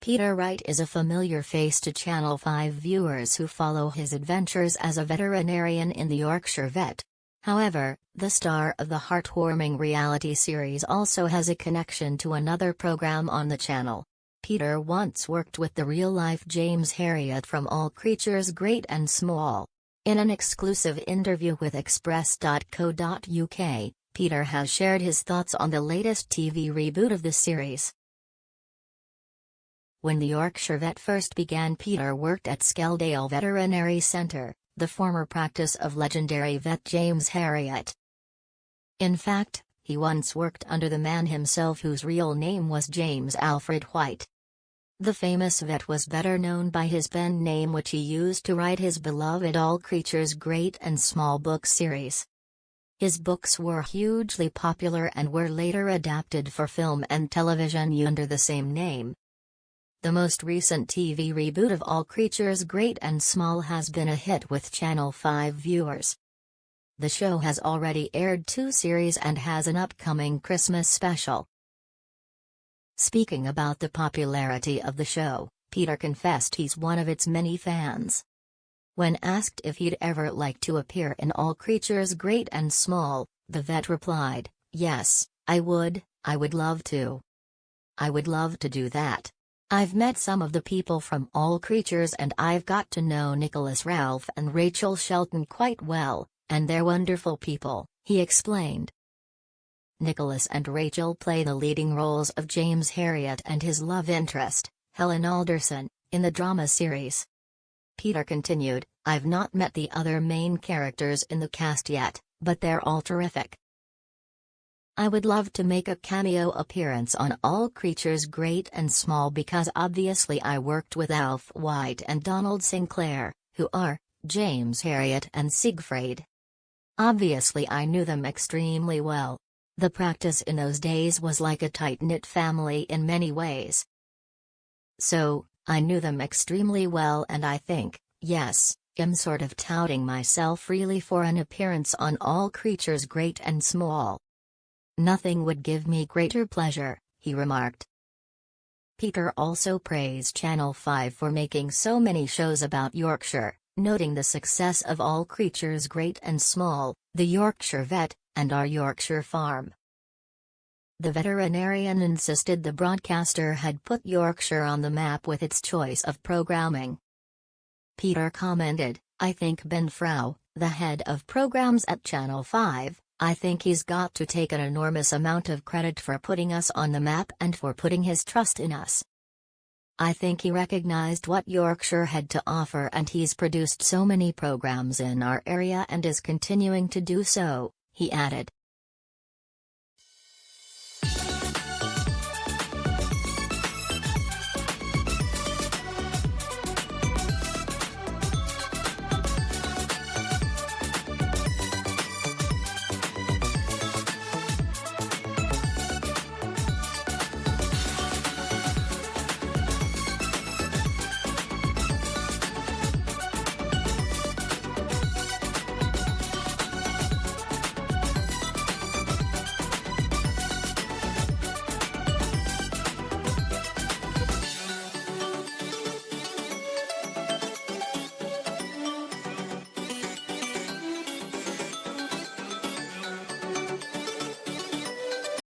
Peter Wright is a familiar face to Channel 5 viewers who follow his adventures as a veterinarian in the Yorkshire Vet. However, the star of the heartwarming reality series also has a connection to another program on the channel. Peter once worked with the real-life James Herriot from All Creatures Great and Small. In an exclusive interview with Express.co.uk, Peter has shared his thoughts on the latest TV reboot of the series. When the Yorkshire Vet first began, Peter worked at Skeldale Veterinary Centre, the former practice of legendary vet James Herriot. In fact, he once worked under the man himself, whose real name was James Alfred White. The famous vet was better known by his pen name, which he used to write his beloved All Creatures Great and Small book series. His books were hugely popular and were later adapted for film and television under the same name. The most recent TV reboot of All Creatures Great and Small has been a hit with Channel 5 viewers. The show has already aired 2 series and has an upcoming Christmas special. Speaking about the popularity of the show, Peter confessed he's one of its many fans. When asked if he'd ever like to appear in All Creatures Great and Small, the vet replied, "Yes, I would love to. I would love to do that. I've met some of the people from All Creatures and I've got to know Nicholas, Ralph and Rachel Shelton quite well, and they're wonderful people," he explained. Nicholas and Rachel play the leading roles of James Herriot and his love interest, Helen Alderson, in the drama series. Peter continued, "I've not met the other main characters in the cast yet, but they're all terrific. I would love to make a cameo appearance on All Creatures Great and Small because obviously I worked with Alf White and Donald Sinclair, who are James Herriot and Siegfried. Obviously I knew them extremely well. The practice in those days was like a tight-knit family in many ways. So, I knew them extremely well, and I think, yes, I'm sort of touting myself really for an appearance on All Creatures Great and Small. Nothing would give me greater pleasure," he remarked. Peter also praised Channel 5 for making so many shows about Yorkshire, noting the success of All Creatures Great and Small, The Yorkshire Vet, and Our Yorkshire Farm. The veterinarian insisted the broadcaster had put Yorkshire on the map with its choice of programming. Peter commented, "I think Ben Frau, the head of programs at Channel 5, I think he's got to take an enormous amount of credit for putting us on the map and for putting his trust in us. I think he recognized what Yorkshire had to offer, and he's produced so many programs in our area and is continuing to do so," he added.